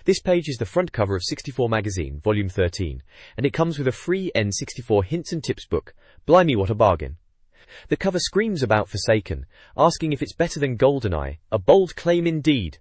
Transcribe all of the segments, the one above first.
This page is the front cover of 64 magazine, volume 13, and it comes with a free N64 hints and tips book. Blimey, what a bargain. The cover screams about Forsaken, asking if it's better than GoldenEye, a bold claim indeed.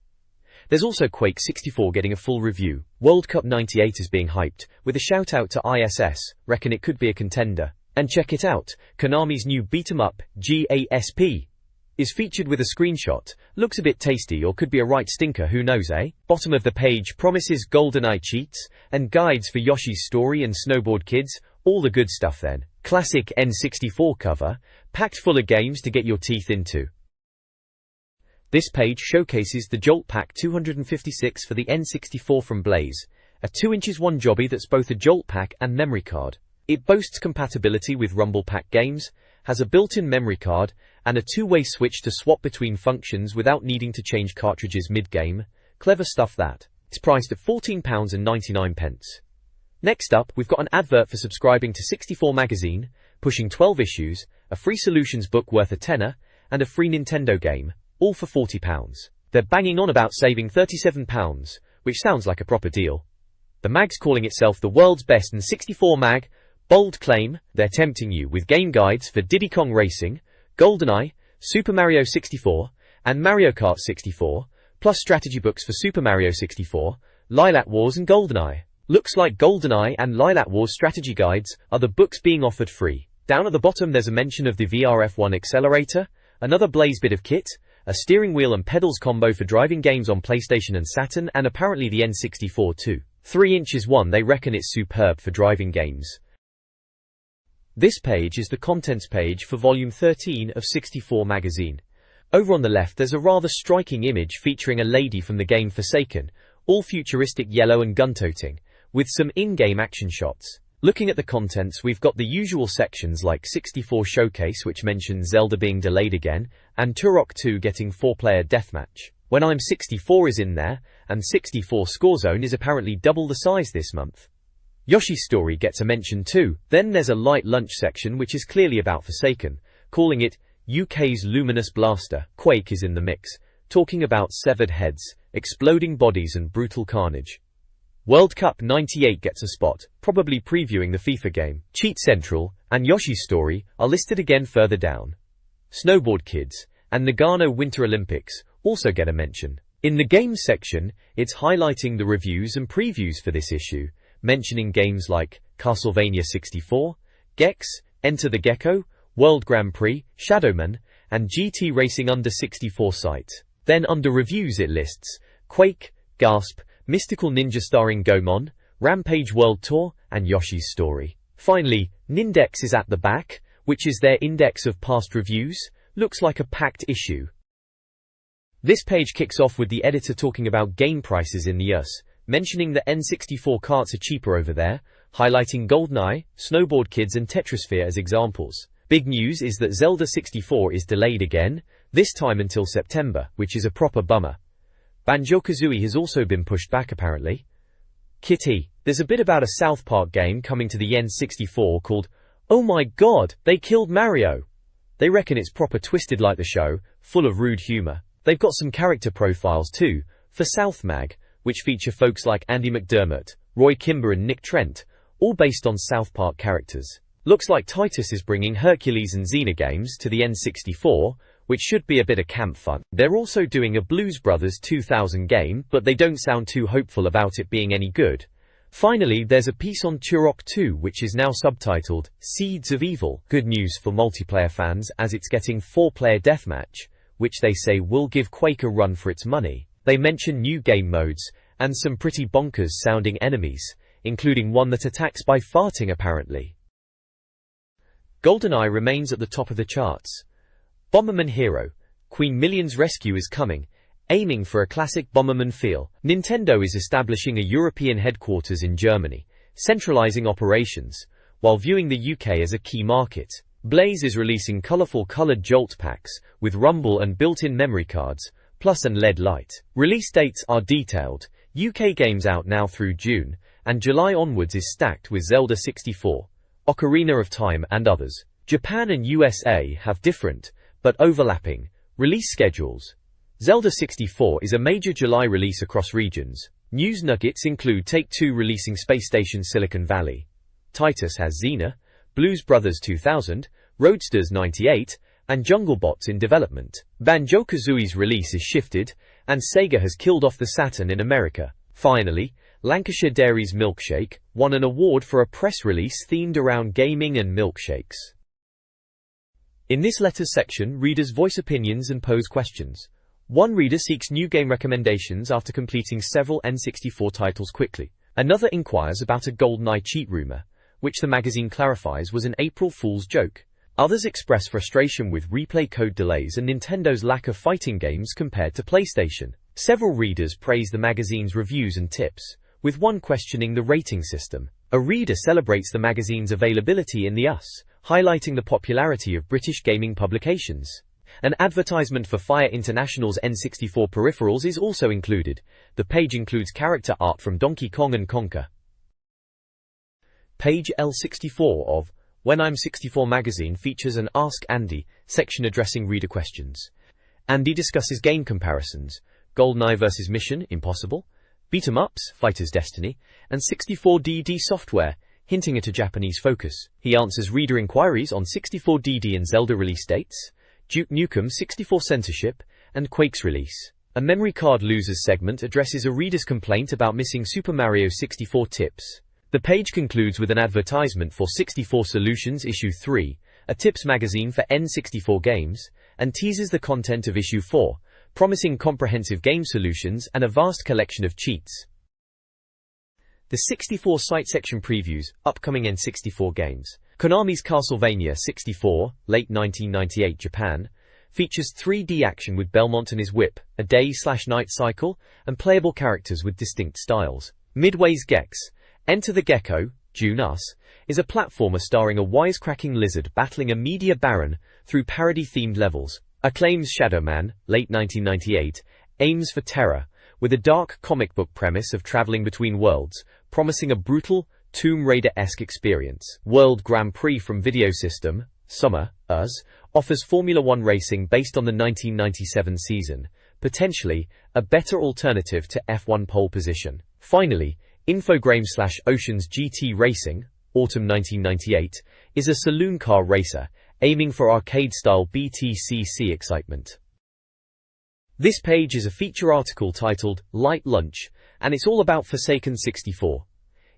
There's also Quake 64 getting a full review. World Cup 98 is being hyped, with a shout out to ISS, reckon it could be a contender. And check it out, Konami's new beat-em-up, GASP, is featured with a screenshot. Looks a bit tasty or could be a right stinker, who knows, eh? Bottom of the page promises GoldenEye cheats, and guides for Yoshi's Story and Snowboard Kids, all the good stuff then. Classic N64 cover, packed full of games to get your teeth into. This page showcases the Jolt Pack 256 for the N64 from Blaze, a 2" 1 jobby that's both a Jolt Pack and memory card. It boasts compatibility with Rumble Pack games, has a built-in memory card, and a two-way switch to swap between functions without needing to change cartridges mid-game. Clever stuff that. It's priced at £14.99. Next up, we've got an advert for subscribing to 64 magazine, pushing 12 issues, a free solutions book worth a tenner, and a free Nintendo game, all for £40. They're banging on about saving £37, which sounds like a proper deal. The mag's calling itself the world's best N64 mag. Bold claim, they're tempting you with game guides for Diddy Kong Racing, GoldenEye, Super Mario 64, and Mario Kart 64, plus strategy books for Super Mario 64, Lilac Wars and GoldenEye. Looks like GoldenEye and Lilac Wars strategy guides are the books being offered free. Down at the bottom there's a mention of the VRF1 accelerator, another Blaze bit of kit, a steering wheel and pedals combo for driving games on PlayStation and Saturn, and apparently the N64 too. 3" 1, they reckon it's superb for driving games. This page is the contents page for volume 13 of 64 magazine. Over on the left there's a rather striking image featuring a lady from the game Forsaken, all futuristic yellow and gun-toting, with some in-game action shots. Looking at the contents, we've got the usual sections like 64 Showcase, which mentions Zelda being delayed again, and Turok 2 getting 4-player deathmatch. When I'm 64 is in there, and 64 Score Zone is apparently double the size this month. Yoshi's Story gets a mention too. Then there's a light lunch section which is clearly about Forsaken, calling it UK's Luminous Blaster. Quake is in the mix, talking about severed heads, exploding bodies and brutal carnage. World Cup 98 gets a spot, probably previewing the FIFA game. Cheat Central and Yoshi's Story are listed again further down. Snowboard Kids and Nagano Winter Olympics also get a mention. In the games section, it's highlighting the reviews and previews for this issue, mentioning games like Castlevania 64, Gex, Enter the Gecko, World Grand Prix, Shadowman, and GT Racing Under 64 site. Then under reviews it lists Quake, Gasp, Mystical Ninja starring Gomon, Rampage World Tour, and Yoshi's Story. Finally, Nindex is at the back, which is their index of past reviews. Looks like a packed issue. This page kicks off with the editor talking about game prices in the US, mentioning that N64 carts are cheaper over there, highlighting GoldenEye, Snowboard Kids and Tetrisphere as examples. Big news is that Zelda 64 is delayed again, this time until September, which is a proper bummer. Banjo-Kazooie has also been pushed back apparently. Kitty, there's a bit about a South Park game coming to the N64 called Oh My God, They Killed Mario. They reckon it's proper twisted like the show, full of rude humor. They've got some character profiles too, for South Mag, which feature folks like Andy McDermott, Roy Kimber and Nick Trent, all based on South Park characters. Looks like Titus is bringing Hercules and Xena games to the N64, which should be a bit of camp fun. They're also doing a Blues Brothers 2000 game, but they don't sound too hopeful about it being any good. Finally, there's a piece on Turok 2 which is now subtitled Seeds of Evil. Good news for multiplayer fans as it's getting 4-player deathmatch, which they say will give Quake a run for its money. They mention new game modes, and some pretty bonkers sounding enemies, including one that attacks by farting apparently. GoldenEye remains at the top of the charts. Bomberman Hero, Queen Million's Rescue is coming, aiming for a classic Bomberman feel. Nintendo is establishing a European headquarters in Germany, centralizing operations, while viewing the UK as a key market. Blaze is releasing colorful colored Jolt packs, with rumble and built-in memory cards, plus an LED light. Release dates are detailed, UK games out now through June, and July onwards is stacked with Zelda 64, Ocarina of Time and others. Japan and USA have different, but overlapping, release schedules. Zelda 64 is a major July release across regions, News nuggets include Take-Two releasing Space Station Silicon Valley. Titus has Xena, Blues Brothers 2000, Roadsters 98, and Junglebots in development. Banjo-Kazooie's release is shifted, and Sega has killed off the Saturn in America. Finally, Lancashire Dairy's Milkshake won an award for a press release themed around gaming and milkshakes. In this letters section, readers voice opinions and pose questions. One reader seeks new game recommendations after completing several N64 titles quickly. Another inquires about a GoldenEye cheat rumor, which the magazine clarifies was an April Fool's joke. Others express frustration with replay code delays and Nintendo's lack of fighting games compared to PlayStation. Several readers praise the magazine's reviews and tips, with one questioning the rating system. A reader celebrates the magazine's availability in the US, highlighting the popularity of British gaming publications. An advertisement for Fire International's N64 peripherals is also included. The page includes character art from Donkey Kong and Conker. Page L64 of When I'm 64 magazine features an Ask Andy section addressing reader questions. Andy discusses game comparisons, GoldenEye vs. Mission Impossible, beat-em-ups, Fighter's Destiny, and 64DD software, hinting at a Japanese focus. He answers reader inquiries on 64DD and Zelda release dates, Duke Nukem 64 censorship, and Quake's release. A memory card losers segment addresses a reader's complaint about missing Super Mario 64 tips. The page concludes with an advertisement for 64 Solutions Issue 3, a tips magazine for N64 games, and teases the content of Issue 4, promising comprehensive game solutions and a vast collection of cheats. The 64 site section previews upcoming N64 games. Konami's Castlevania 64, late 1998 Japan, features 3D action with Belmont and his whip, a day/night cycle, and playable characters with distinct styles. Midway's Gex, Enter the Gecko, June Us, is a platformer starring a wisecracking lizard battling a media baron through parody-themed levels. Acclaim's Shadow Man, late 1998, aims for terror, with a dark comic book premise of traveling between worlds, promising a brutal, Tomb Raider-esque experience. World Grand Prix from Video System, Summer, Us, offers Formula One racing based on the 1997 season, potentially a better alternative to F1 pole position. Finally, Infogrames/Oceans GT Racing, Autumn 1998, is a saloon car racer, aiming for arcade-style BTCC excitement. This page is a feature article titled Light Lunch, and it's all about Forsaken 64.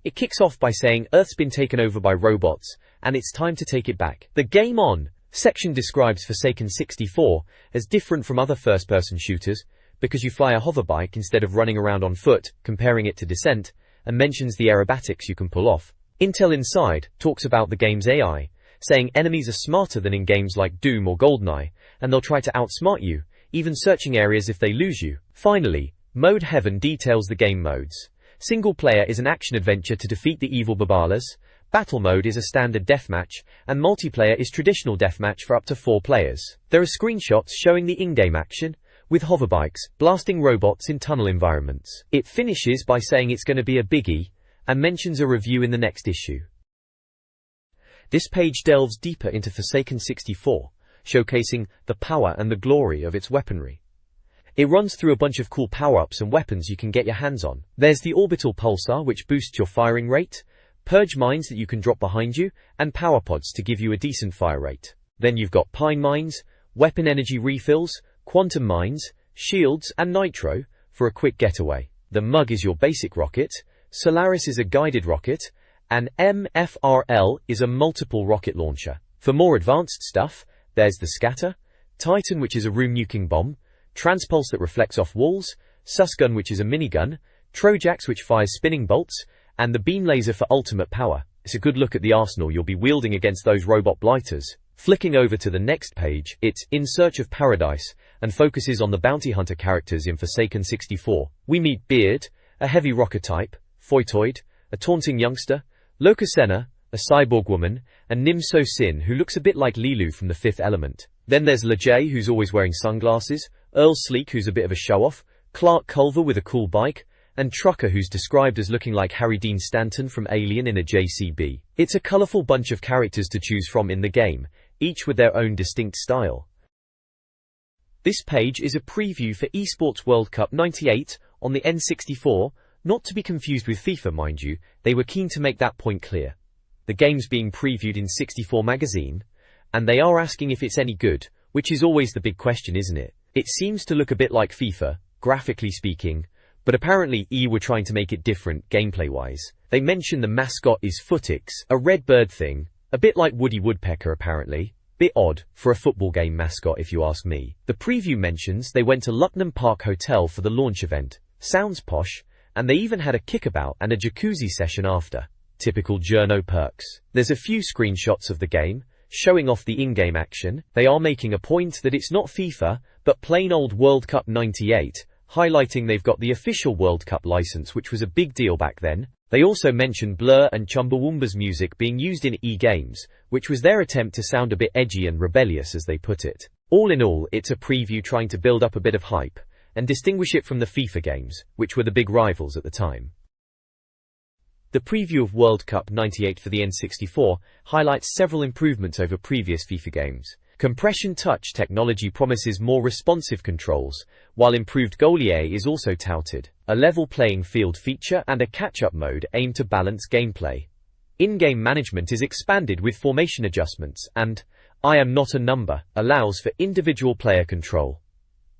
It kicks off by saying Earth's been taken over by robots, and it's time to take it back. The Game On section describes Forsaken 64 as different from other first-person shooters, because you fly a hoverbike instead of running around on foot, comparing it to Descent, and mentions the aerobatics you can pull off. Intel Inside talks about the game's AI, saying enemies are smarter than in games like Doom or GoldenEye, and they'll try to outsmart you, even searching areas if they lose you. Finally, Mode Heaven details the game modes. Single player is an action-adventure to defeat the evil Babalas, battle mode is a standard deathmatch, and multiplayer is traditional deathmatch for up to 4 players. There are screenshots showing the in-game action, with hoverbikes blasting robots in tunnel environments. It finishes by saying it's going to be a biggie, and mentions a review in the next issue. This page delves deeper into Forsaken 64, showcasing the power and the glory of its weaponry. It runs through a bunch of cool power-ups and weapons you can get your hands on. There's the Orbital Pulsar, which boosts your firing rate, Purge Mines that you can drop behind you, and Power Pods to give you a decent fire rate. Then you've got Pine Mines, Weapon Energy Refills, Quantum Mines, Shields, and Nitro for a quick getaway. The Mug is your basic rocket, Solaris is a guided rocket, and MFRL is a multiple rocket launcher. For more advanced stuff, there's the Scatter, Titan, which is a room nuking bomb, Transpulse that reflects off walls, Susgun, which is a minigun, Trojax, which fires spinning bolts, and the Beam Laser for ultimate power. It's a good look at the arsenal you'll be wielding against those robot blighters. Flicking over to the next page, it's In Search of Paradise, and focuses on the bounty hunter characters in Forsaken 64. We meet Beard, a heavy rocker type, Phoitoid, a taunting youngster, Locusena, a cyborg woman, and Nim So Sin, who looks a bit like Lilu from The Fifth Element. Then there's Lejay, who's always wearing sunglasses, Earl Sleek, who's a bit of a show-off, Clark Culver with a cool bike, and Trucker, who's described as looking like Harry Dean Stanton from Alien in a JCB. It's a colourful bunch of characters to choose from in the game, each with their own distinct style. This page is a preview for Esports World Cup 98 on the N64, Not to be confused with FIFA, mind you, they were keen to make that point clear. The game's being previewed in 64 magazine, and they are asking if it's any good, which is always the big question, isn't it? It seems to look a bit like FIFA, graphically speaking, but apparently EA were trying to make it different gameplay-wise. They mention the mascot is Footix, a red bird thing, a bit like Woody Woodpecker apparently. Bit odd for a football game mascot if you ask me. The preview mentions they went to Lucknow Park Hotel for the launch event. Sounds posh, and they even had a kickabout and a jacuzzi session after. Typical journo perks. There's a few screenshots of the game, showing off the in-game action. They are making a point that it's not FIFA, but plain old World Cup 98, highlighting they've got the official World Cup license, which was a big deal back then. They also mention Blur and Chumbawamba's music being used in e-games, which was their attempt to sound a bit edgy and rebellious as they put it. All in all, it's a preview trying to build up a bit of hype, and distinguish it from the FIFA games, which were the big rivals at the time. The preview of World Cup 98 for the N64 highlights several improvements over previous FIFA games. Compression touch technology promises more responsive controls, while improved GoldenEye is also touted. A level playing field feature and a catch-up mode aim to balance gameplay. In-game management is expanded with formation adjustments, and I Am Not a Number allows for individual player control.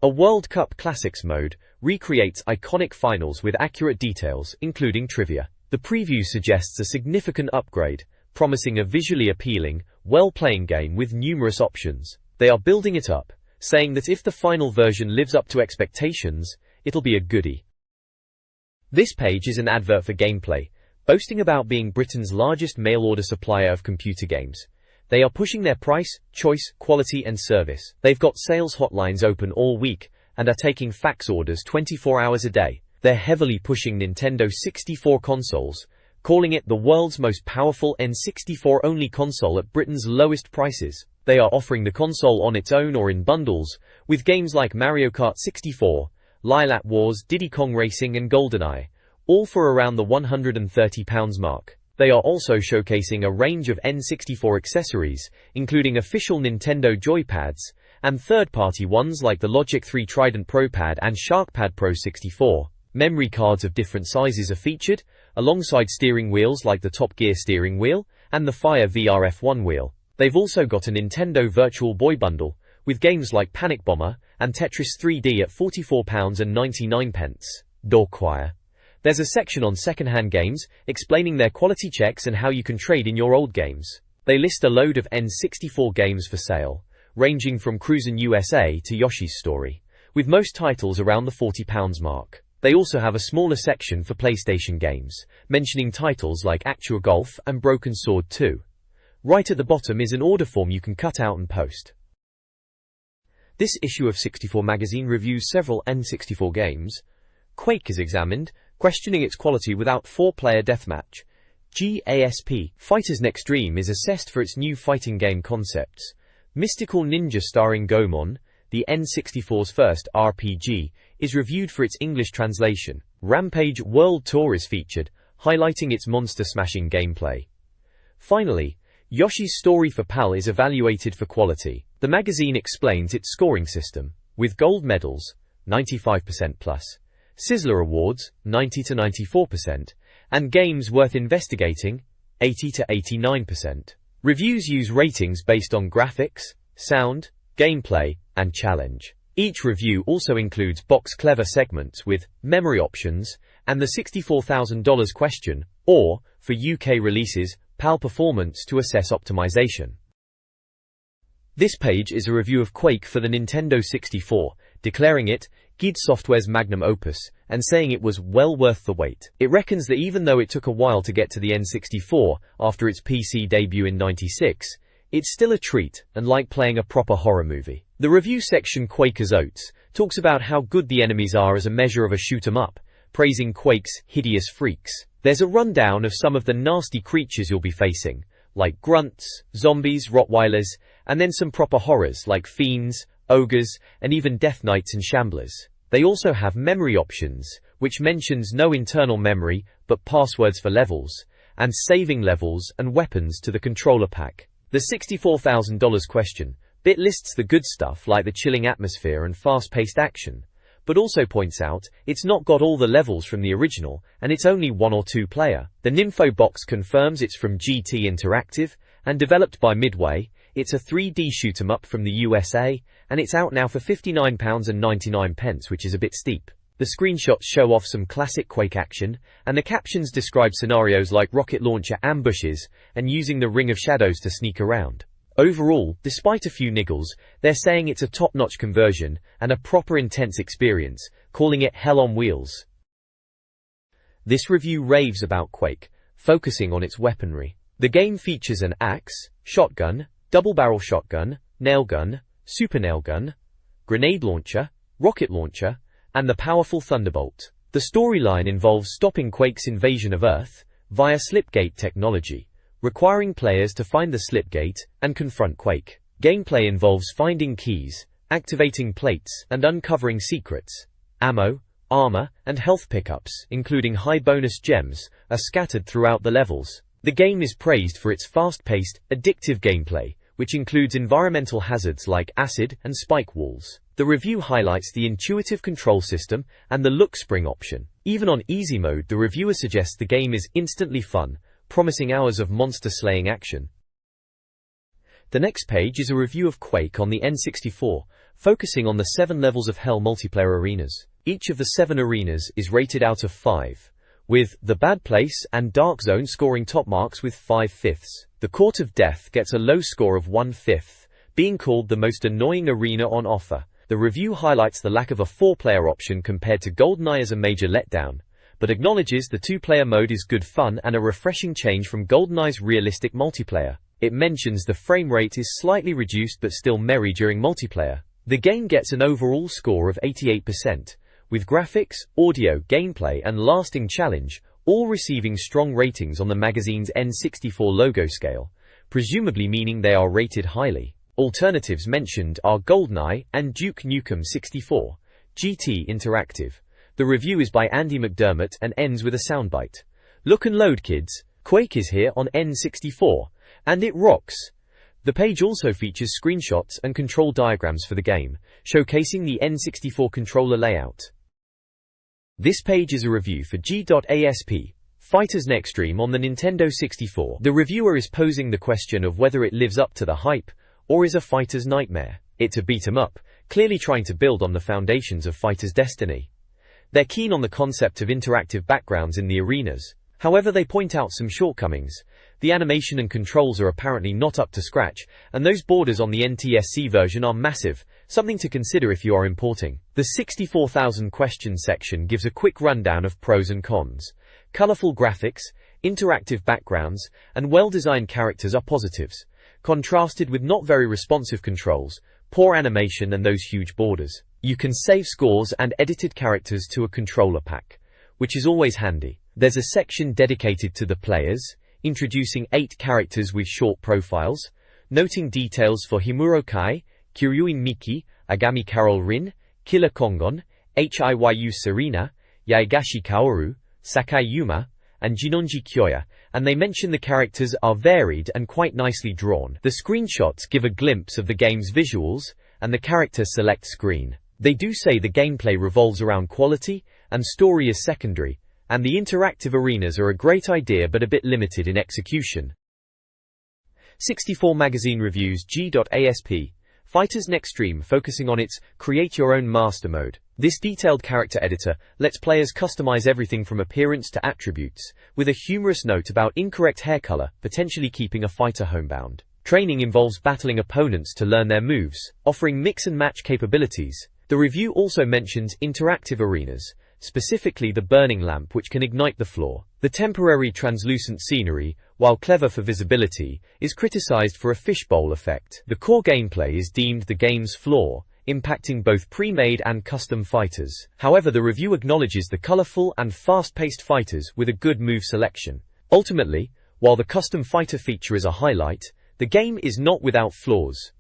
A World Cup Classics mode recreates iconic finals with accurate details, including trivia. The preview suggests a significant upgrade, promising a visually appealing, well-playing game with numerous options. They are building it up, saying that if the final version lives up to expectations, it'll be a goodie. This page is an advert for Gameplay, boasting about being Britain's largest mail-order supplier of computer games. They are pushing their price, choice, quality and service. They've got sales hotlines open all week, and are taking fax orders 24 hours a day. They're heavily pushing Nintendo 64 consoles, calling it the world's most powerful N64-only console at Britain's lowest prices. They are offering the console on its own or in bundles, with games like Mario Kart 64, Lilat Wars, Diddy Kong Racing and GoldenEye, all for around the £130 mark. They are also showcasing a range of N64 accessories, including official Nintendo joypads, and third-party ones like the Logic 3 Trident Pro Pad and SharkPad Pro 64. Memory cards of different sizes are featured, alongside steering wheels like the Top Gear steering wheel and the Fire VRF1 wheel. They've also got a Nintendo Virtual Boy bundle, with games like Panic Bomber and Tetris 3D at £44.99. Dorkwire. There's a section on second-hand games, explaining their quality checks and how you can trade in your old games. They list a load of N64 games for sale, ranging from Cruisin' USA to Yoshi's Story, with most titles around the £40 mark. They also have a smaller section for PlayStation games, mentioning titles like Actua Golf and Broken Sword 2. Right at the bottom is an order form you can cut out and post. This issue of 64 magazine reviews several N64 games. Quake is examined, questioning its quality without 4-player deathmatch. GASP, Fighter's Next Dream, is assessed for its new fighting game concepts. Mystical Ninja starring Goemon, the N64's first RPG, is reviewed for its English translation. Rampage World Tour is featured, highlighting its monster-smashing gameplay. Finally, Yoshi's Story for PAL is evaluated for quality. The magazine explains its scoring system, with gold medals, 95% plus, Sizzler awards, 90 to 94%, and games worth investigating, 80 to 89%. Reviews use ratings based on graphics, sound, gameplay, and challenge. Each review also includes box clever segments with memory options and the $64,000 question, or, for UK releases, PAL performance to assess optimization. This page is a review of Quake for the Nintendo 64, declaring it id Software's magnum opus, and saying it was well worth the wait. It reckons that even though it took a while to get to the N64 after its PC debut in '96, it's still a treat and like playing a proper horror movie. The review section Quaker's Oats talks about how good the enemies are as a measure of a shoot-'em-up, praising Quake's hideous freaks. There's a rundown of some of the nasty creatures you'll be facing, like grunts, zombies, Rottweilers, and then some proper horrors like fiends, ogres, and even death knights and shamblers. They also have memory options, which mentions no internal memory, but passwords for levels, and saving levels and weapons to the controller pack. The $64,000 question bit lists the good stuff like the chilling atmosphere and fast-paced action, but also points out it's not got all the levels from the original, and it's only 1 or 2 player. The Nympho box confirms it's from GT Interactive, and developed by Midway. It's a 3D shoot 'em up from the USA, and it's out now for £59.99, which is a bit steep. The screenshots show off some classic Quake action, and the captions describe scenarios like rocket launcher ambushes, and using the Ring of Shadows to sneak around. Overall, despite a few niggles, they're saying it's a top-notch conversion, and a proper intense experience, calling it hell on wheels. This review raves about Quake, focusing on its weaponry. The game features an axe, shotgun, double-barrel shotgun, nail gun, super nail gun, grenade launcher, rocket launcher, and the powerful Thunderbolt. The storyline involves stopping Quake's invasion of Earth via slipgate technology, requiring players to find the slipgate and confront Quake. Gameplay involves finding keys, activating plates, and uncovering secrets. Ammo, armor, and health pickups, including high bonus gems, are scattered throughout the levels. The game is praised for its fast-paced, addictive gameplay, which includes environmental hazards like acid and spike walls. The review highlights the intuitive control system and the look spring option. Even on easy mode, the reviewer suggests the game is instantly fun, promising hours of monster-slaying action. The next page is a review of Quake on the N64, focusing on the 7 levels of Hell multiplayer arenas. Each of the 7 arenas is rated out of 5, with The Bad Place and Dark Zone scoring top marks with 5/5. The Court of Death gets a low score of 1/5, being called the most annoying arena on offer. The review highlights the lack of a 4-player option compared to GoldenEye as a major letdown, but acknowledges the 2-player mode is good fun and a refreshing change from GoldenEye's realistic multiplayer. It mentions the frame rate is slightly reduced but still merry during multiplayer. The game gets an overall score of 88%, with graphics, audio, gameplay, and lasting challenge all receiving strong ratings on the magazine's N64 logo scale, presumably meaning they are rated highly. Alternatives mentioned are GoldenEye and Duke Nukem 64, GT Interactive. The review is by Andy McDermott and ends with a soundbite. Look and load, kids. Quake is here on N64, and it rocks. The page also features screenshots and control diagrams for the game, showcasing the N64 controller layout. This page is a review for G.ASP, Fighter's Next Dream on the Nintendo 64. The reviewer is posing the question of whether it lives up to the hype, or is a fighter's nightmare. It's a beat 'em up, clearly trying to build on the foundations of Fighter's Destiny. They're keen on the concept of interactive backgrounds in the arenas. However, they point out some shortcomings. The animation and controls are apparently not up to scratch, and those borders on the NTSC version are massive, something to consider if you are importing. The 64,000 questions section gives a quick rundown of pros and cons. Colorful graphics, interactive backgrounds, and well-designed characters are positives, contrasted with not very responsive controls, poor animation, and those huge borders. You can save scores and edited characters to a controller pack, which is always handy. There's a section dedicated to the players, introducing 8 characters with short profiles, noting details for Himuro Kai, Kiryuin Miki, Agami Carol Rin, Killer Kongon, Hiyu Serena, Yaegashi Kaoru, Sakai Yuma, and Jinonji Kyoya, and they mention the characters are varied and quite nicely drawn. The screenshots give a glimpse of the game's visuals and the character select screen. They do say the gameplay revolves around quality and story is secondary, and the interactive arenas are a great idea but a bit limited in execution. 64 Magazine reviews G.ASP, Fighter's Next Dream, focusing on its Create Your Own Master mode. This detailed character editor lets players customize everything from appearance to attributes, with a humorous note about incorrect hair color, potentially keeping a fighter homebound. Training involves battling opponents to learn their moves, offering mix and match capabilities. The review also mentions interactive arenas, specifically the burning lamp which can ignite the floor. The temporary translucent scenery, while clever for visibility, is criticized for a fishbowl effect. The core gameplay is deemed the game's flaw, impacting both pre-made and custom fighters. However, the review acknowledges the colorful and fast-paced fighters with a good move selection. Ultimately, while the custom fighter feature is a highlight, the game is not without flaws.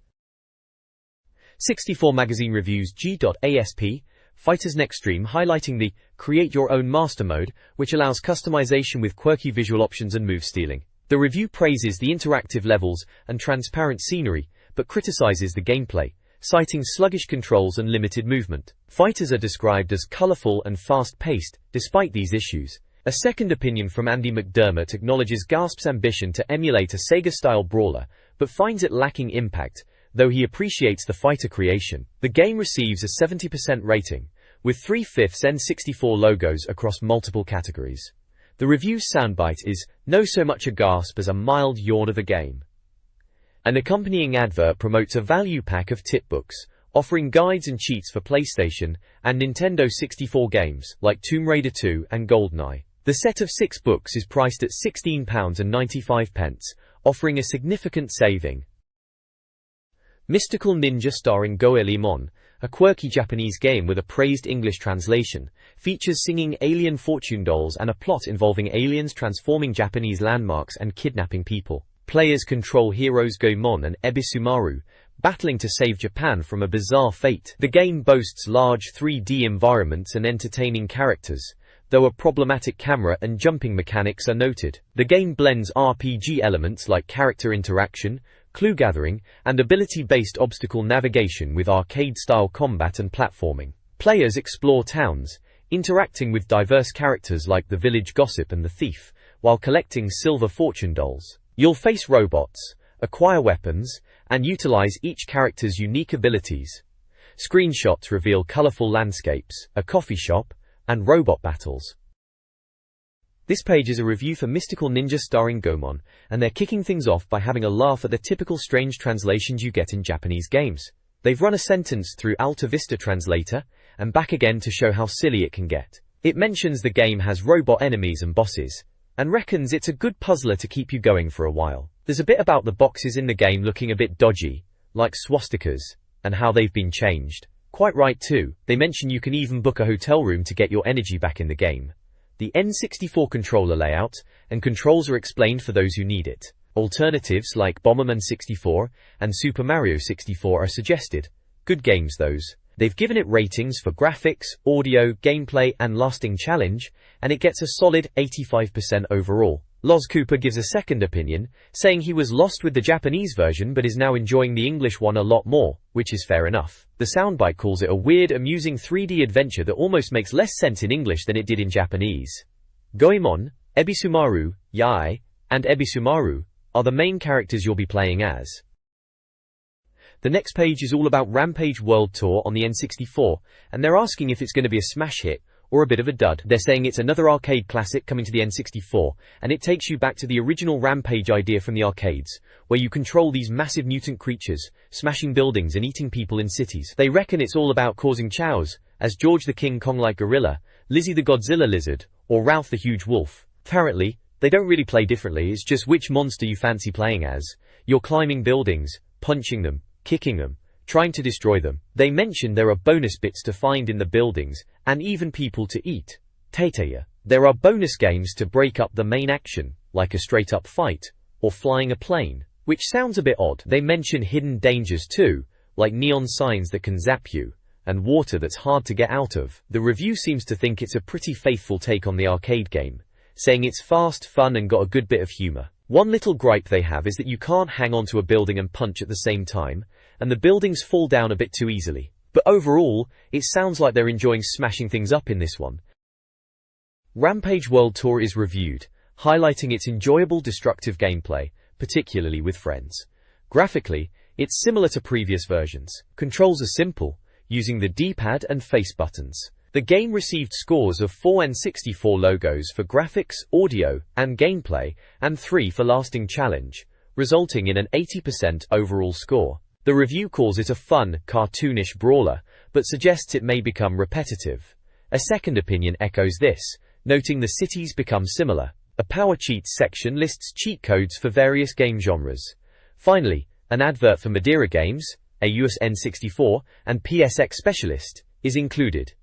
64 Magazine reviews G.ASP, Fighter's Next Dream, highlighting the Create Your Own Master mode, which allows customization with quirky visual options and move stealing. The review praises the interactive levels and transparent scenery, but criticizes the gameplay, citing sluggish controls and limited movement. Fighters are described as colorful and fast-paced, despite these issues. A second opinion from Andy McDermott acknowledges Gasp's ambition to emulate a Sega-style brawler, but finds it lacking impact, though he appreciates the fighter creation. The game receives a 70% rating, with 3/5 N64 logos across multiple categories. The review's soundbite is, "No so much a gasp as a mild yawn of a game." An accompanying advert promotes a value pack of tip books, offering guides and cheats for PlayStation and Nintendo 64 games, like Tomb Raider 2 and GoldenEye. The set of 6 books is priced at £16.95, offering a significant saving. Mystical Ninja starring Goemon, a quirky Japanese game with a praised English translation, features singing alien fortune dolls and a plot involving aliens transforming Japanese landmarks and kidnapping people. Players control heroes Goemon and Ebisumaru, battling to save Japan from a bizarre fate. The game boasts large 3D environments and entertaining characters, though a problematic camera and jumping mechanics are noted. The game blends RPG elements like character interaction, clue gathering, and ability-based obstacle navigation with arcade-style combat and platforming. Players explore towns, interacting with diverse characters like the village gossip and the thief, while collecting silver fortune dolls. You'll face robots, acquire weapons, and utilize each character's unique abilities. Screenshots reveal colorful landscapes, a coffee shop, and robot battles. This page is a review for Mystical Ninja starring Goemon, and they're kicking things off by having a laugh at the typical strange translations you get in Japanese games. They've run a sentence through Alta Vista Translator, and back again to show how silly it can get. It mentions the game has robot enemies and bosses, and reckons it's a good puzzler to keep you going for a while. There's a bit about the boxes in the game looking a bit dodgy, like swastikas, and how they've been changed. Quite right too, they mention you can even book a hotel room to get your energy back in the game. The N64 controller layout and controls are explained for those who need it. Alternatives like Bomberman 64 and Super Mario 64 are suggested. Good games those. They've given it ratings for graphics, audio, gameplay, and lasting challenge, and it gets a solid 85% overall. Loz Cooper gives a second opinion, saying he was lost with the Japanese version but is now enjoying the English one a lot more, which is fair enough. The soundbite calls it a weird, amusing 3D adventure that almost makes less sense in English than it did in Japanese. Goemon, Ebisumaru, Yae, and Ebisumaru are the main characters you'll be playing as. The next page is all about Rampage World Tour on the N64, and they're asking if it's going to be a smash hit or a bit of a dud. They're saying it's another arcade classic coming to the N64, and it takes you back to the original Rampage idea from the arcades, where you control these massive mutant creatures, smashing buildings and eating people in cities. They reckon it's all about causing chows, as George the King Kong-like gorilla, Lizzie the Godzilla lizard, or Ralph the huge wolf. Apparently, they don't really play differently, it's just which monster you fancy playing as. You're climbing buildings, punching them, kicking them, trying to destroy them. They mention there are bonus bits to find in the buildings, and even people to eat. Tateya. There are bonus games to break up the main action, like a straight-up fight, or flying a plane, which sounds a bit odd. They mention hidden dangers too, like neon signs that can zap you, and water that's hard to get out of. The review seems to think it's a pretty faithful take on the arcade game, saying it's fast, fun, and got a good bit of humor. One little gripe they have is that you can't hang onto a building and punch at the same time, and the buildings fall down a bit too easily. But overall, it sounds like they're enjoying smashing things up in this one. Rampage World Tour is reviewed, highlighting its enjoyable destructive gameplay, particularly with friends. Graphically, it's similar to previous versions. Controls are simple, using the D-pad and face buttons. The game received scores of 4 N64 logos for graphics, audio, and gameplay, and 3 for lasting challenge, resulting in an 80% overall score. The review calls it a fun, cartoonish brawler, but suggests it may become repetitive. A second opinion echoes this, noting the cities become similar. A power cheats section lists cheat codes for various game genres. Finally, an advert for Madeira Games, a US N64, and PSX specialist, is included.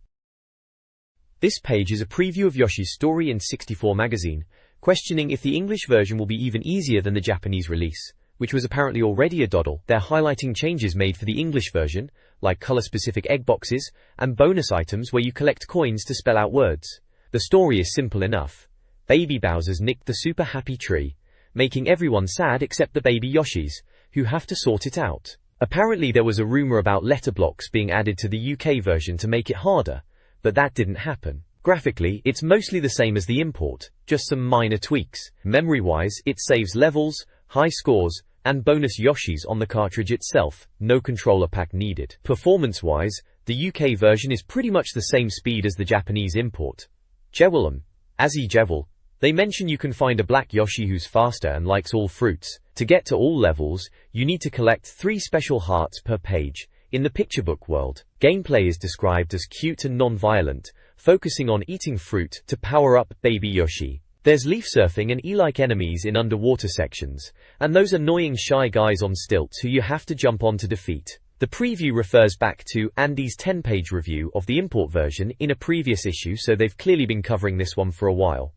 This page is a preview of Yoshi's Story in 64 magazine, questioning if the English version will be even easier than the Japanese release, which was apparently already a doddle. They're highlighting changes made for the English version, like color-specific egg boxes, and bonus items where you collect coins to spell out words. The story is simple enough. Baby Bowser's nicked the super happy tree, making everyone sad except the baby Yoshis, who have to sort it out. Apparently there was a rumor about letter blocks being added to the UK version to make it harder, but that didn't happen. Graphically, it's mostly the same as the import, just some minor tweaks. Memory-wise, it saves levels, high scores, and bonus Yoshis on the cartridge itself, no controller pack needed. Performance-wise, the UK version is pretty much the same speed as the Japanese import. Jewel Azzy Jewel, they mention you can find a black Yoshi who's faster and likes all fruits. To get to all levels, you need to collect 3 special hearts per page. In the picture book world, gameplay is described as cute and non-violent, focusing on eating fruit to power up Baby Yoshi. There's leaf surfing and E-like enemies in underwater sections, and those annoying shy guys on stilts who you have to jump on to defeat. The preview refers back to Andy's 10-page review of the import version in a previous issue, so they've clearly been covering this one for a while.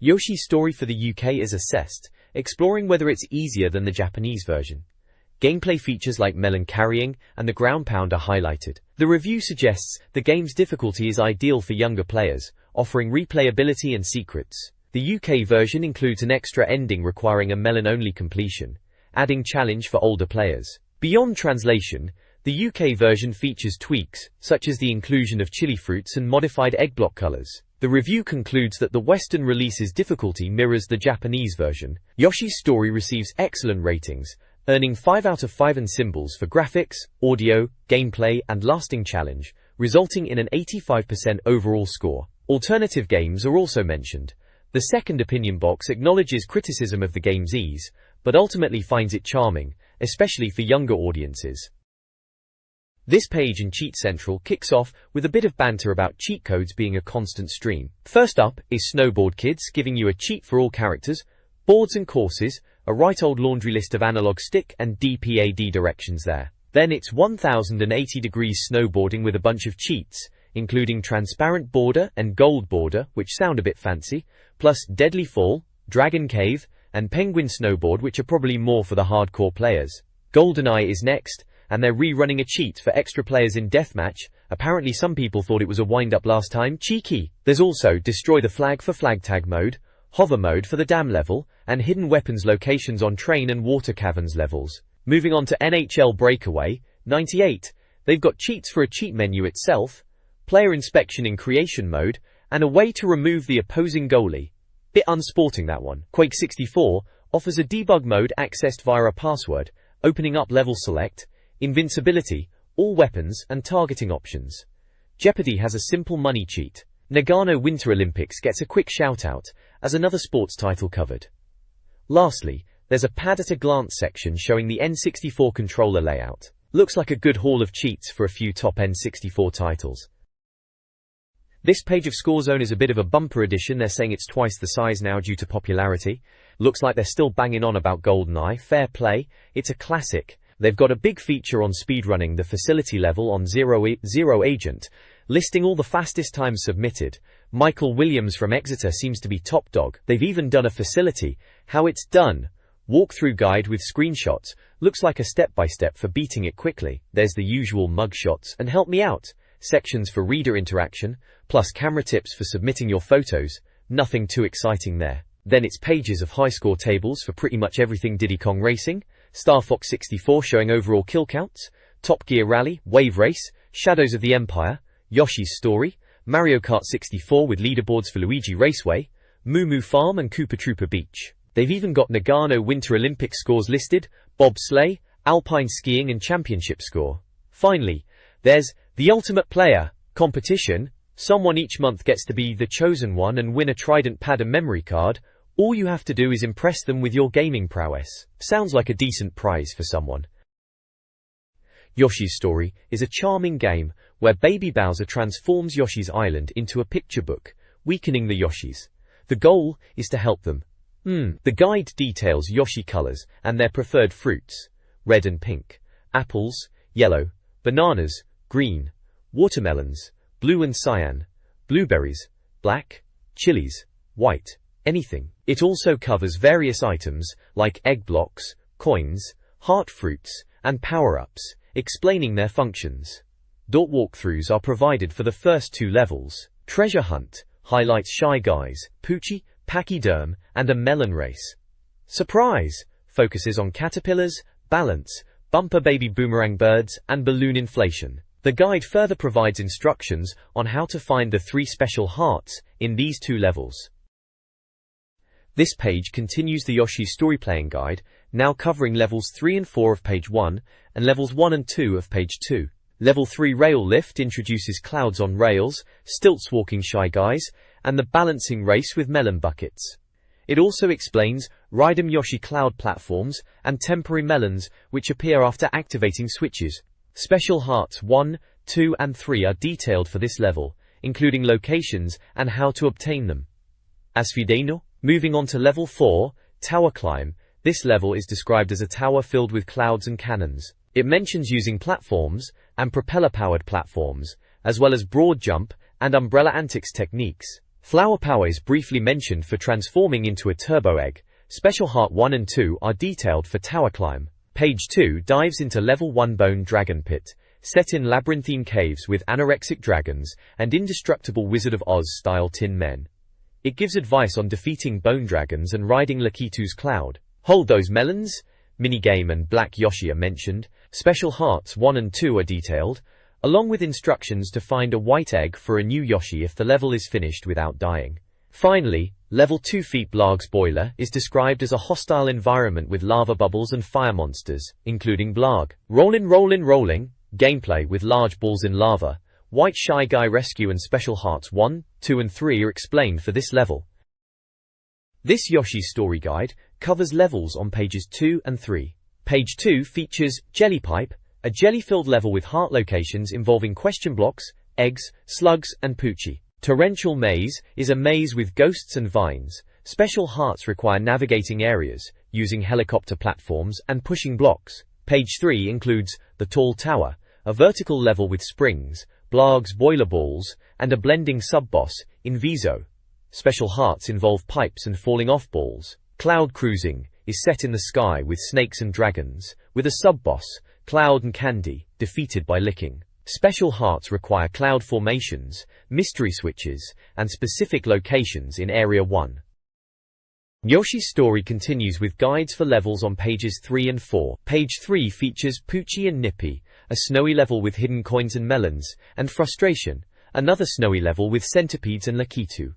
Yoshi's story for the UK is assessed, exploring whether it's easier than the Japanese version. Gameplay features like melon carrying and the ground pound are highlighted. The review suggests the game's difficulty is ideal for younger players, offering replayability and secrets. The UK version includes an extra ending requiring a melon-only completion, adding challenge for older players. Beyond translation, the UK version features tweaks, such as the inclusion of chili fruits and modified egg block colors. The review concludes that the Western release's difficulty mirrors the Japanese version. Yoshi's Story receives excellent ratings, earning 5 out of 5 in symbols for graphics, audio, gameplay, and lasting challenge, resulting in an 85% overall score. Alternative games are also mentioned. The second opinion box acknowledges criticism of the game's ease, but ultimately finds it charming, especially for younger audiences. This page in Cheat Central kicks off with a bit of banter about cheat codes being a constant stream. First up is Snowboard Kids giving you a cheat for all characters, boards and courses, a right old laundry list of analog stick and DPAD directions there. Then it's 1080 degrees snowboarding with a bunch of cheats, including transparent border and gold border, which sound a bit fancy, plus Deadly Fall, Dragon Cave, and Penguin Snowboard, which are probably more for the hardcore players. GoldenEye is next, and they're rerunning a cheat for extra players in Deathmatch. Apparently some people thought it was a wind-up last time. Cheeky! There's also Destroy the Flag for flag tag mode, Hover mode for the dam level, and hidden weapons locations on train and water caverns levels. Moving on to NHL Breakaway, 98, they've got cheats for a cheat menu itself, player inspection in creation mode, and a way to remove the opposing goalie. Bit unsporting that one. Quake 64 offers a debug mode accessed via a password, opening up level select, invincibility, all weapons, and targeting options. Jeopardy has a simple money cheat. Nagano Winter Olympics gets a quick shout-out, as another sports title covered. Lastly, there's a pad-at-a-glance section showing the N64 controller layout. Looks like a good haul of cheats for a few top N64 titles. This page of Score Zone is a bit of a bumper edition. They're saying it's twice the size now due to popularity. Looks like they're still banging on about GoldenEye. Fair play, it's a classic. They've got a big feature on speedrunning the facility level on Zero Agent, listing all the fastest times submitted. Michael Williams from Exeter seems to be top dog. They've even done a facility, how it's done, walkthrough guide with screenshots. Looks like a step-by-step for beating it quickly. There's the usual mug shots and help me out sections for reader interaction, plus camera tips for submitting your photos. Nothing too exciting there. Then it's pages of high score tables for pretty much everything Diddy Kong Racing, Star Fox 64 showing overall kill counts, Top Gear Rally, Wave Race, Shadows of the Empire, Yoshi's Story, Mario Kart 64 with leaderboards for Luigi Raceway, Moo Moo Farm and Koopa Troopa Beach. They've even got Nagano Winter Olympics scores listed, bobsleigh, alpine skiing and championship score. Finally, there's the Ultimate Player competition. Someone each month gets to be the chosen one and win a Trident pad and memory card. All you have to do is impress them with your gaming prowess. Sounds like a decent prize for someone. Yoshi's Story is a charming game where Baby Bowser transforms Yoshi's Island into a picture book, weakening the Yoshis. The goal is to help them. The guide details Yoshi colors and their preferred fruits: red and pink, apples, yellow, bananas, green, watermelons, blue and cyan, blueberries, black, chilies, white, anything. It also covers various items like egg blocks, coins, heart fruits, and power-ups, explaining their functions. Dot walkthroughs are provided for the first 2 levels. Treasure Hunt highlights Shy Guys, Poochie, Pachyderm, and a melon race. Surprise focuses on caterpillars, balance, bumper baby boomerang birds, and balloon inflation. The guide further provides instructions on how to find the 3 special hearts in these 2 levels. This page continues the Yoshi Story Playing Guide, now covering levels 3 and 4 of page 1, and levels 1 and 2 of page 2. Level 3 Rail Lift introduces clouds on rails, stilts walking Shy Guys, and the balancing race with melon buckets. It also explains Ride 'em Yoshi cloud platforms and temporary melons which appear after activating switches. Special Hearts 1, 2 and 3 are detailed for this level, including locations and how to obtain them. As Fideno, moving on to level 4, Tower Climb, this level is described as a tower filled with clouds and cannons. It mentions using platforms and propeller-powered platforms, as well as broad jump and umbrella antics techniques. Flower power is briefly mentioned for transforming into a turbo egg. Special Heart 1 and 2 are detailed for Tower Climb. Page 2 dives into Level 1 Bone Dragon Pit, set in labyrinthine caves with anorexic dragons and indestructible Wizard of Oz-style tin men. It gives advice on defeating bone dragons and riding Lakitu's cloud. Hold those melons! Minigame and Black Yoshi are mentioned. Special Hearts 1 and 2 are detailed, along with instructions to find a white egg for a new Yoshi if the level is finished without dying. Finally, Level 2 Feet Blarg's Boiler is described as a hostile environment with lava bubbles and fire monsters, including Blarg. Rolling, gameplay with large balls in lava. White Shy Guy Rescue and Special Hearts 1, 2 and 3 are explained for this level. This Yoshi Story Guide covers levels on pages 2 and 3. Page 2 features Jelly Pipe, a jelly-filled level with heart locations involving question blocks, eggs, slugs, and Poochie. Torrential Maze is a maze with ghosts and vines. Special hearts require navigating areas, using helicopter platforms and pushing blocks. Page 3 includes The Tall Tower, a vertical level with springs, Blarg's Boiler Balls, and a blending sub-boss, Inviso. Special hearts involve pipes and falling off balls. Cloud Cruising is set in the sky with snakes and dragons, with a sub-boss, Cloud and Candy, defeated by licking. Special hearts require cloud formations, mystery switches, and specific locations in Area 1. Yoshi's story continues with guides for levels on pages 3 and 4. Page 3 features Poochie and Nippy, a snowy level with hidden coins and melons, and Frustration, another snowy level with centipedes and Lakitu.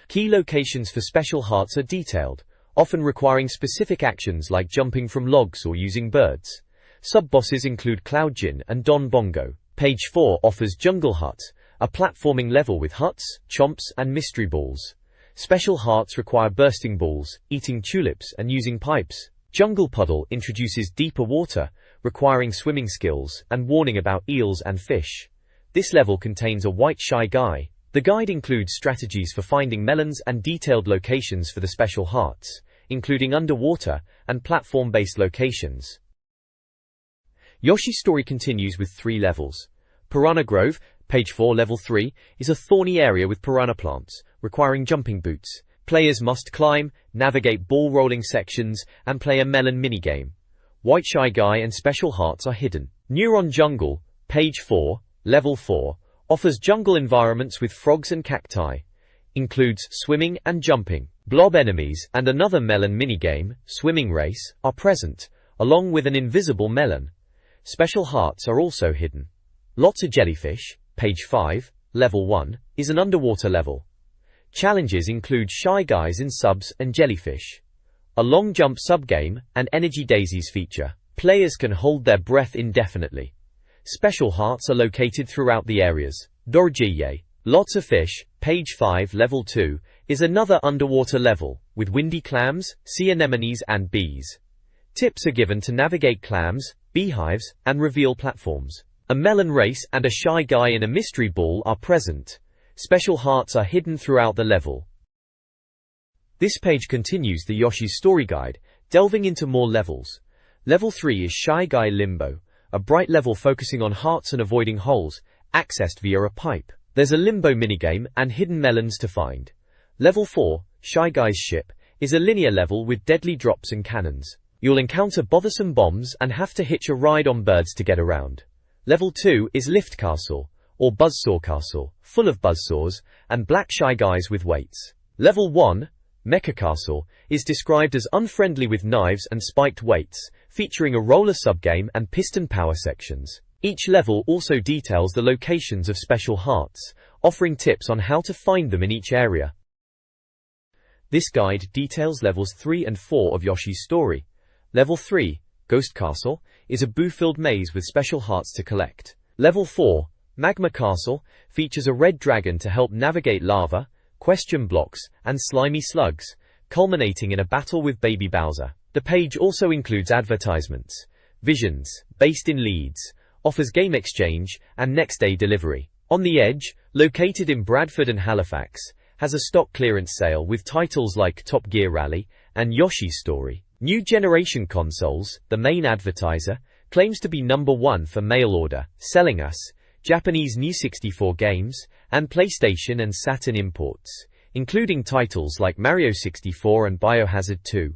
Key locations for special hearts are detailed, often requiring specific actions like jumping from logs or using birds. Sub-bosses include Cloud Jin and Don Bongo. Page 4 offers Jungle Hut, a platforming level with huts, chomps, and mystery balls. Special hearts require bursting balls, eating tulips, and using pipes. Jungle Puddle introduces deeper water, requiring swimming skills, and warning about eels and fish. This level contains a white Shy Guy. The guide includes strategies for finding melons and detailed locations for the special hearts, including underwater and platform-based locations. Yoshi's story continues with 3 levels. Piranha Grove, page 4 level 3, is a thorny area with piranha plants, requiring jumping boots. Players must climb, navigate ball-rolling sections, and play a melon minigame. White Shy Guy and Special Hearts are hidden. Neuron Jungle, page 4, level 4, offers jungle environments with frogs and cacti. Includes swimming and jumping. Blob enemies and another melon minigame, Swimming Race, are present, along with an invisible melon. Special hearts are also hidden. Lots of Jellyfish, page 5, level 1, is an underwater level. Challenges include Shy Guys in subs and jellyfish. A long jump subgame and Energy Daisies feature. Players can hold their breath indefinitely. Special hearts are located throughout the areas. Dorjiye, Lots of Fish, page 5 level 2, is another underwater level, with windy clams, sea anemones and bees. Tips are given to navigate clams, beehives, and reveal platforms. A melon race and a Shy Guy in a mystery ball are present. Special hearts are hidden throughout the level. This page continues the Yoshi's Story Guide, delving into more levels. Level 3 is Shy Guy Limbo, a bright level focusing on hearts and avoiding holes, accessed via a pipe. There's a limbo minigame and hidden melons to find. Level 4, Shy Guy's Ship, is a linear level with deadly drops and cannons. You'll encounter bothersome bombs and have to hitch a ride on birds to get around. Level 2 is Lift Castle, or Buzzsaw Castle, full of buzzsaws, and black Shy Guys with weights. Level 1, Mecha Castle, is described as unfriendly with knives and spiked weights, featuring a roller subgame and piston power sections. Each level also details the locations of special hearts, offering tips on how to find them in each area. This guide details levels 3 and 4 of Yoshi's Story. Level 3, Ghost Castle, is a boo-filled maze with special hearts to collect. Level 4, Magma Castle, features a red dragon to help navigate lava, question blocks, and slimy slugs, culminating in a battle with Baby Bowser. The page also includes advertisements, visions, based in Leeds, offers game exchange, and next-day delivery. On the Edge, located in Bradford and Halifax, has a stock clearance sale with titles like Top Gear Rally and Yoshi's Story. New Generation Consoles, the main advertiser, claims to be #1 for mail order, selling us Japanese new 64 games and PlayStation and Saturn imports, including titles like Mario 64 and Biohazard 2.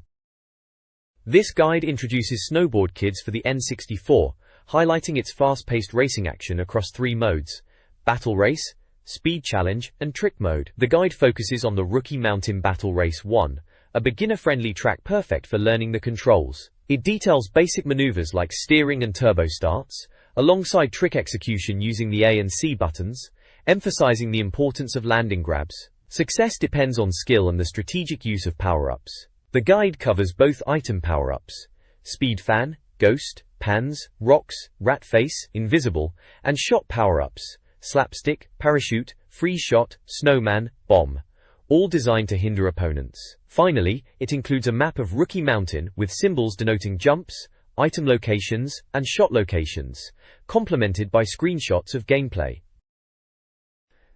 This guide introduces Snowboard Kids for the N64, highlighting its fast-paced racing action across 3 modes: Battle Race, Speed Challenge, and Trick Mode. The guide focuses on the Rookie Mountain Battle Race 1, a beginner-friendly track perfect for learning the controls. It details basic maneuvers like steering and turbo starts, alongside trick execution using the A and C buttons, emphasizing the importance of landing grabs. Success depends on skill and the strategic use of power-ups. The guide covers both item power-ups, Speed Fan, Ghost, Pans, Rocks, Rat Face, Invisible, and Shot power-ups, Slapstick, Parachute, Freeze Shot, Snowman, Bomb, all designed to hinder opponents. Finally, it includes a map of Rookie Mountain with symbols denoting jumps, item locations, and shot locations, complemented by screenshots of gameplay.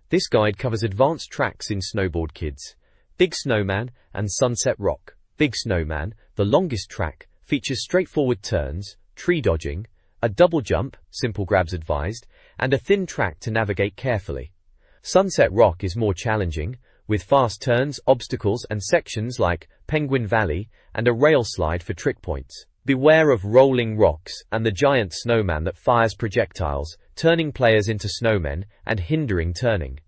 This guide covers advanced tracks in Snowboard Kids, Big Snowman, and Sunset Rock. Big Snowman, the longest track, features straightforward turns, tree dodging, a double jump, simple grabs advised, and a thin track to navigate carefully. Sunset Rock is more challenging, with fast turns, obstacles, and sections like Penguin Valley, and a rail slide for trick points. Beware of rolling rocks and the giant snowman that fires projectiles, turning players into snowmen and hindering turning.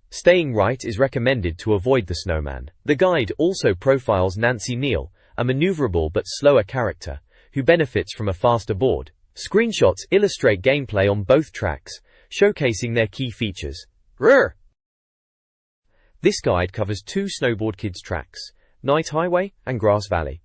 Staying right is recommended to avoid the snowman. The guide also profiles Nancy Neal, a maneuverable but slower character, who benefits from a faster board. Screenshots illustrate gameplay on both tracks, showcasing their key features. Rrr! This guide covers 2 Snowboard Kids tracks, Night Highway and Grass Valley.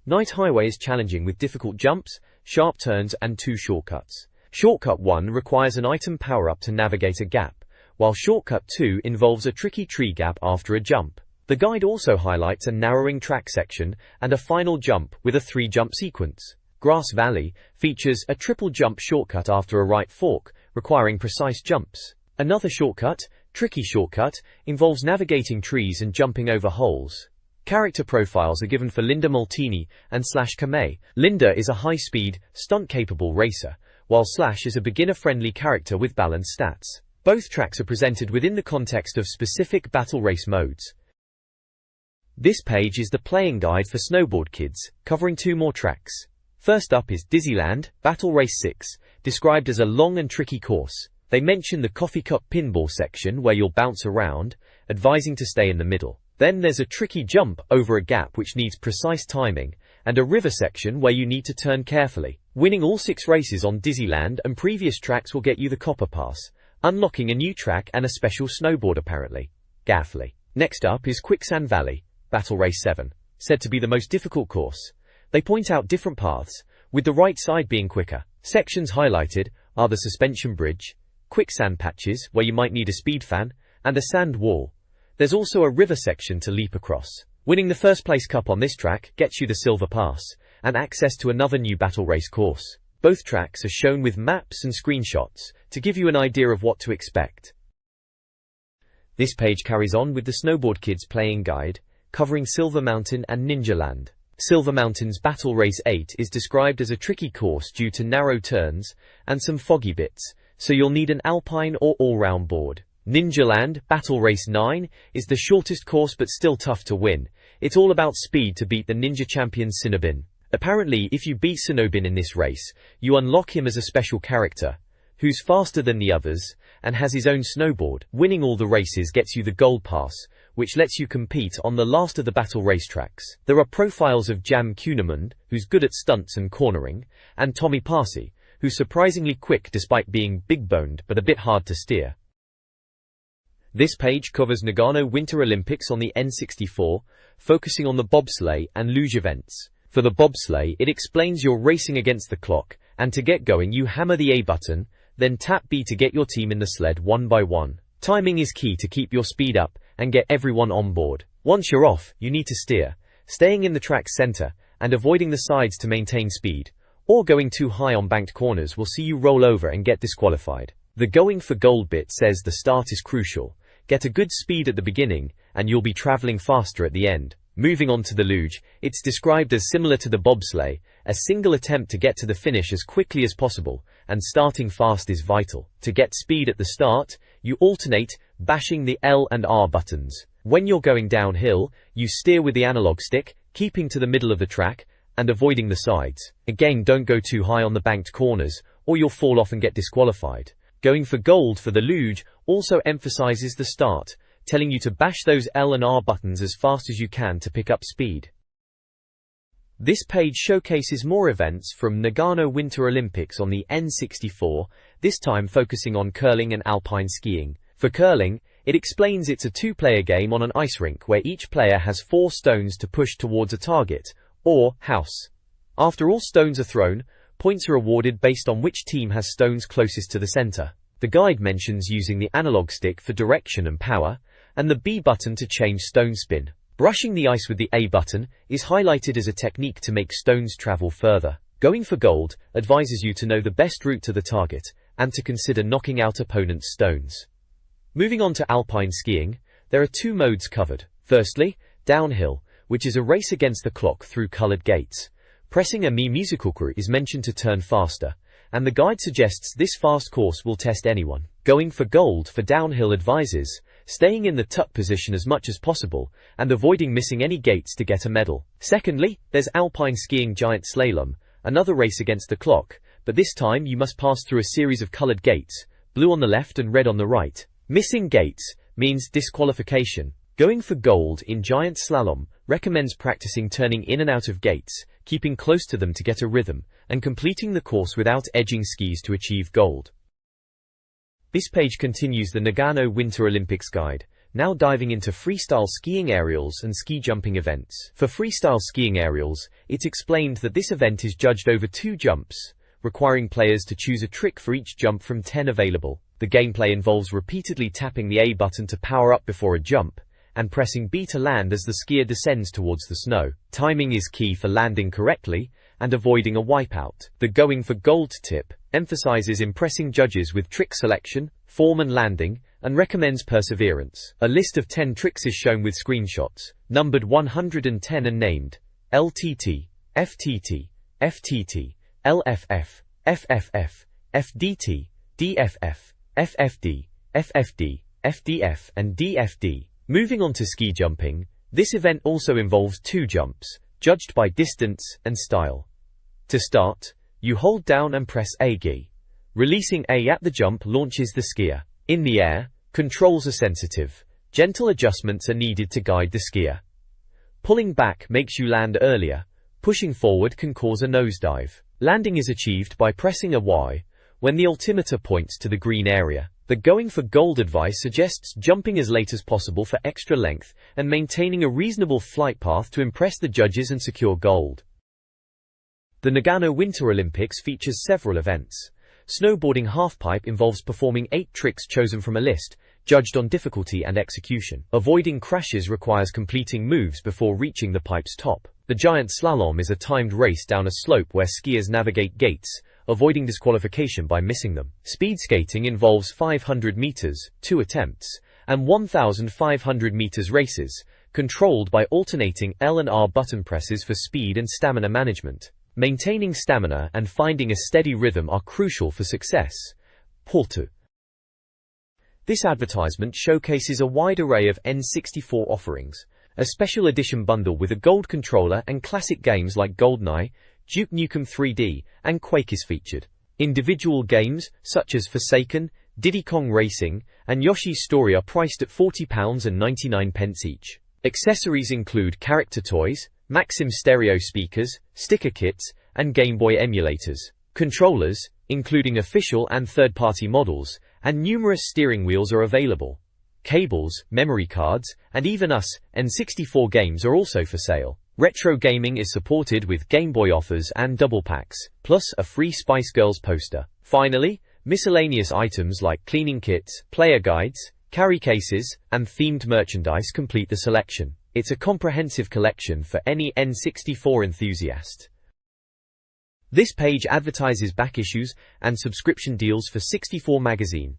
Night Highway is challenging with difficult jumps, sharp turns, and 2 shortcuts. Shortcut 1 requires an item power-up to navigate a gap, while Shortcut 2 involves a tricky tree gap after a jump. The guide also highlights a narrowing track section and a final jump with a 3-jump sequence. Grass Valley features a triple jump shortcut after a right fork, requiring precise jumps. Another shortcut, Tricky Shortcut, involves navigating trees and jumping over holes. Character profiles are given for Linda Maltini and Slash Kamei. Linda is a high-speed, stunt-capable racer, while Slash is a beginner-friendly character with balanced stats. Both tracks are presented within the context of specific battle race modes. This page is the playing guide for Snowboard Kids, covering 2 more tracks. First up is Dizzyland, Battle Race 6, described as a long and tricky course. They mention the coffee cup pinball section where you'll bounce around, advising to stay in the middle. Then there's a tricky jump over a gap which needs precise timing, and a river section where you need to turn carefully. Winning all 6 races on Dizzyland and previous tracks will get you the Copper Pass, unlocking a new track and a special snowboard apparently. Gaffly. Next up is Quicksand Valley, Battle Race 7, said to be the most difficult course. They point out different paths, with the right side being quicker. Sections highlighted are the suspension bridge, quicksand patches where you might need a speed fan, and a sand wall. There's also a river section to leap across. Winning the first place cup on this track gets you the Silver Pass, and access to another new battle race course. Both tracks are shown with maps and screenshots, to give you an idea of what to expect. This page carries on with the Snowboard Kids playing guide, covering Silver Mountain and Ninja Land. Silver Mountain's Battle Race 8 is described as a tricky course due to narrow turns and some foggy bits, so you'll need an alpine or all-round board. Ninja Land, Battle Race 9, is the shortest course but still tough to win. It's all about speed to beat the ninja champion Cinnabon. Apparently, if you beat Cinnabon in this race, you unlock him as a special character, who's faster than the others, and has his own snowboard. Winning all the races gets you the Gold Pass, which lets you compete on the last of the battle racetracks. There are profiles of Jam Kunemund, who's good at stunts and cornering, and Tommy Parsi, who's surprisingly quick despite being big-boned but a bit hard to steer. This page covers Nagano Winter Olympics on the N64, focusing on the bobsleigh and luge events. For the bobsleigh, it explains you're racing against the clock, and to get going you hammer the A button, then tap B to get your team in the sled one by one. Timing is key to keep your speed up and get everyone on board. Once you're off, you need to steer, staying in the track's center, and avoiding the sides to maintain speed, or going too high on banked corners will see you roll over and get disqualified. The going for gold bit says the start is crucial. Get a good speed at the beginning, and you'll be traveling faster at the end. Moving on to the luge, it's described as similar to the bobsleigh, a single attempt to get to the finish as quickly as possible, and starting fast is vital. To get speed at the start, you alternate, bashing the L and R buttons. When you're going downhill, you steer with the analog stick, keeping to the middle of the track, and avoiding the sides. Again, don't go too high on the banked corners, or you'll fall off and get disqualified. Going for gold for the luge also emphasizes the start, telling you to bash those L and R buttons as fast as you can to pick up speed. This page showcases more events from Nagano Winter Olympics on the N64, this time focusing on curling and alpine skiing. For curling, it explains it's a two-player game on an ice rink where each player has 4 stones to push towards a target, or house. After all stones are thrown, points are awarded based on which team has stones closest to the center. The guide mentions using the analog stick for direction and power, and the B button to change stone spin. Brushing the ice with the A button is highlighted as a technique to make stones travel further. Going for gold advises you to know the best route to the target, and to consider knocking out opponents' stones. Moving on to alpine skiing, there are 2 modes covered. Firstly, downhill, which is a race against the clock through colored gates. Pressing a Mi musical crew is mentioned to turn faster, and the guide suggests this fast course will test anyone. Going for gold for downhill advises staying in the tuck position as much as possible, and avoiding missing any gates to get a medal. Secondly, there's alpine skiing giant slalom, another race against the clock, but this time you must pass through a series of colored gates, blue on the left and red on the right. Missing gates means disqualification. Going for gold in giant slalom recommends practicing turning in and out of gates, keeping close to them to get a rhythm, and completing the course without edging skis to achieve gold. This page continues the Nagano Winter Olympics guide, now diving into freestyle skiing aerials and ski jumping events. For freestyle skiing aerials, it's explained that this event is judged over 2 jumps, requiring players to choose a trick for each jump from 10 available. The gameplay involves repeatedly tapping the A button to power up before a jump, and pressing B to land as the skier descends towards the snow. Timing is key for landing correctly and avoiding a wipeout. The going for gold tip emphasizes impressing judges with trick selection, form and landing, and recommends perseverance. A list of 10 tricks is shown with screenshots, numbered 110 and named LTT, FTT, FTT, LFF, FFF, FDT, DFF, FFD, FFD, FDF, and DFD. Moving on to ski jumping, this event also involves 2 jumps, judged by distance and style. To start, you hold down and press A key. Releasing A at the jump launches the skier. In the air, controls are sensitive. Gentle adjustments are needed to guide the skier. Pulling back makes you land earlier. Pushing forward can cause a nosedive. Landing is achieved by pressing a Y when the altimeter points to the green area. The going for gold advice suggests jumping as late as possible for extra length and maintaining a reasonable flight path to impress the judges and secure gold. The Nagano Winter Olympics features several events. Snowboarding halfpipe involves performing 8 tricks chosen from a list, judged on difficulty and execution. Avoiding crashes requires completing moves before reaching the pipe's top. The giant slalom is a timed race down a slope where skiers navigate gates, avoiding disqualification by missing them. Speed skating involves 500 meters, 2 attempts, and 1,500 meters races, controlled by alternating L and R button presses for speed and stamina management. Maintaining stamina and finding a steady rhythm are crucial for success. Porto. This advertisement showcases a wide array of N64 offerings. A special edition bundle with a gold controller and classic games like GoldenEye, Duke Nukem 3D, and Quake is featured. Individual games, such as Forsaken, Diddy Kong Racing, and Yoshi's Story are priced at £40.99 each. Accessories include character toys, Maxim stereo speakers, sticker kits, and Game Boy emulators. Controllers, including official and third-party models, and numerous steering wheels are available. Cables, memory cards, and even US N64 games are also for sale. Retro gaming is supported with Game Boy offers and double packs, plus a free Spice Girls poster. Finally, miscellaneous items like cleaning kits, player guides, carry cases, and themed merchandise complete the selection. It's a comprehensive collection for any N64 enthusiast. This page advertises back issues and subscription deals for 64 magazine.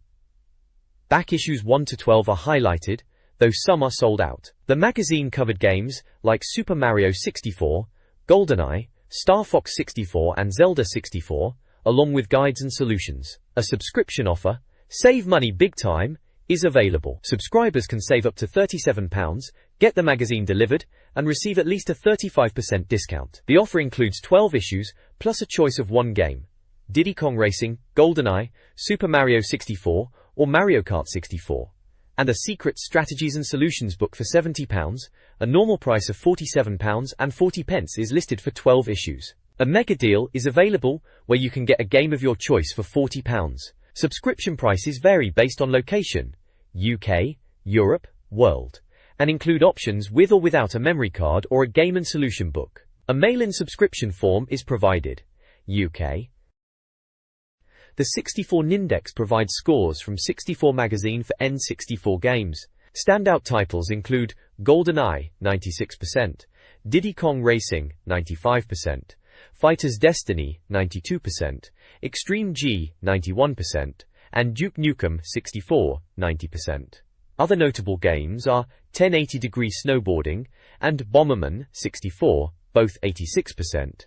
Back issues 1 to 12 are highlighted, though some are sold out. The magazine covered games like Super Mario 64, GoldenEye, Star Fox 64 and Zelda 64, along with guides and solutions. A subscription offer, Save Money Big Time, is available. Subscribers can save up to £37, get the magazine delivered, and receive at least a 35% discount. The offer includes 12 issues, plus a choice of one game: Diddy Kong Racing, GoldenEye, Super Mario 64, or Mario Kart 64. And a secret strategies and solutions book for £70, a normal price of £47.40 is listed for 12 issues. A mega deal is available where you can get a game of your choice for £40. Subscription prices vary based on location, UK, Europe, world, and include options with or without a memory card or a game and solution book. A mail-in subscription form is provided. UK. The 64 Nindex provides scores from 64 magazine for N64 games. Standout titles include GoldenEye, 96%, Diddy Kong Racing, 95%, Fighter's Destiny, 92%, Extreme G, 91%, and Duke Nukem 64, 90%. Other notable games are 1080-degree snowboarding and Bomberman 64, both 86%,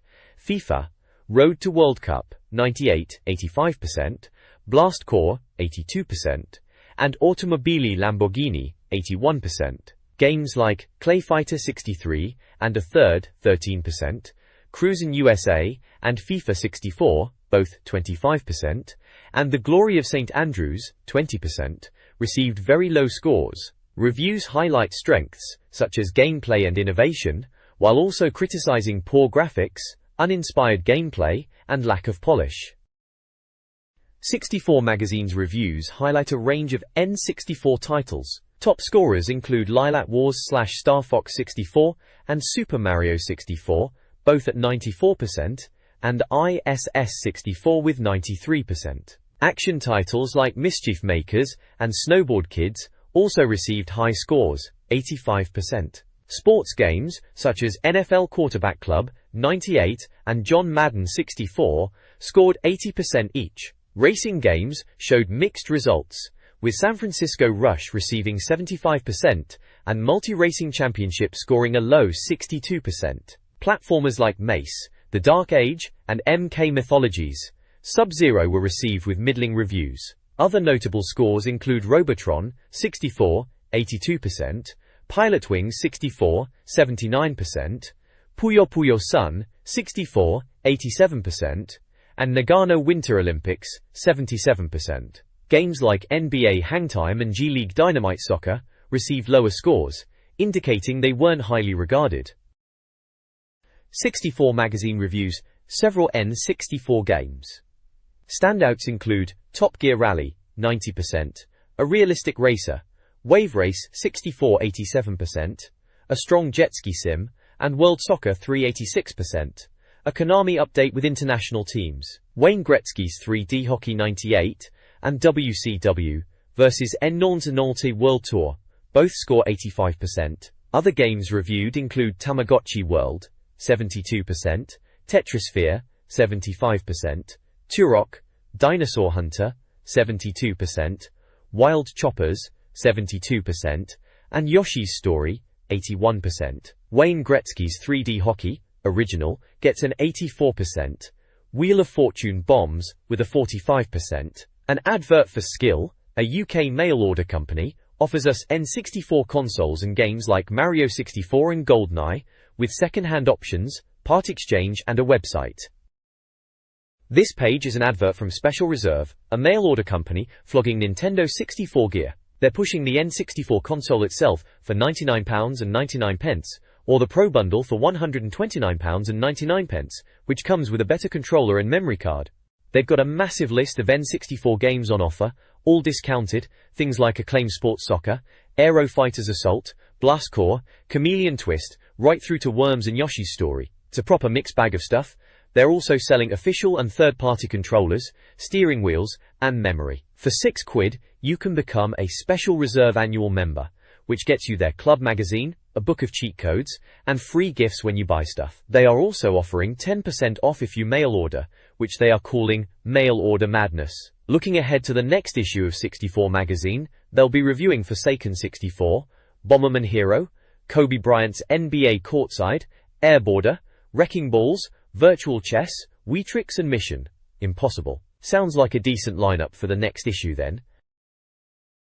FIFA, Road to World Cup 98, 85%, Blast Corps 82%, and Automobili Lamborghini 81%. Games like Clay Fighter 63 and a third 13%, Cruisin' USA and FIFA 64, both 25%, and The Glory of St. Andrews, 20%, received very low scores. Reviews highlight strengths, such as gameplay and innovation, while also criticizing poor graphics, uninspired gameplay, and lack of polish. 64 Magazine's reviews highlight a range of N64 titles. Top scorers include Lilac Wars/Star Fox 64 and Super Mario 64, both at 94%, and ISS 64 with 93%. Action titles like Mischief Makers and Snowboard Kids also received high scores, 85%. Sports games, such as NFL Quarterback Club, 98, and John Madden 64, scored 80% each. Racing games showed mixed results, with San Francisco Rush receiving 75% and Multi-Racing Championship scoring a low 62%. Platformers like Mace, The Dark Age, and MK Mythologies, Sub-Zero were received with middling reviews. Other notable scores include Robotron, 64, 82%, Pilotwings 64, 79%, Puyo Puyo Sun, 64, 87%, and Nagano Winter Olympics, 77%. Games like NBA Hangtime and G-League Dynamite Soccer received lower scores, indicating they weren't highly regarded. 64 Magazine reviews several N64 games. Standouts include Top Gear Rally, 90%, A Realistic Racer, Wave Race 64, 87%, A Strong Jet Ski Sim, and World Soccer 386%. A Konami update with international teams. Wayne Gretzky's 3D Hockey 98 and WCW vs N94 World Tour both score 85%. Other games reviewed include Tamagotchi World, 72%, Tetrisphere, 75%, Turok, Dinosaur Hunter, 72%, Wild Choppers, 72%, and Yoshi's Story, 81%. Wayne Gretzky's 3D Hockey, original, gets an 84%. Wheel of Fortune Bombs, with a 45%. An advert for Skill, a UK mail-order company, offers us N64 consoles and games like Mario 64 and GoldenEye, with second-hand options, part exchange and a website. This page is an advert from Special Reserve, a mail-order company flogging Nintendo 64 gear. They're pushing the N64 console itself for £99.99, or the Pro Bundle for £129.99, which comes with a better controller and memory card. They've got a massive list of N64 games on offer, all discounted, things like Acclaim Sports Soccer, Aero Fighters Assault, Blast Corps, Chameleon Twist, right through to Worms and Yoshi's Story. It's a proper mixed bag of stuff. They're also selling official and third-party controllers, steering wheels, and memory. For £6, you can become a Special Reserve annual member, which gets you their club magazine, a book of cheat codes, and free gifts when you buy stuff. They are also offering 10% off if you mail order, which they are calling Mail Order Madness. Looking ahead to the next issue of 64 magazine, they'll be reviewing Forsaken 64, Bomberman Hero, Kobe Bryant's NBA Courtside, Airborder, Wrecking Balls, Virtual Chess, Weetrix and Mission Impossible. Sounds like a decent lineup for the next issue then.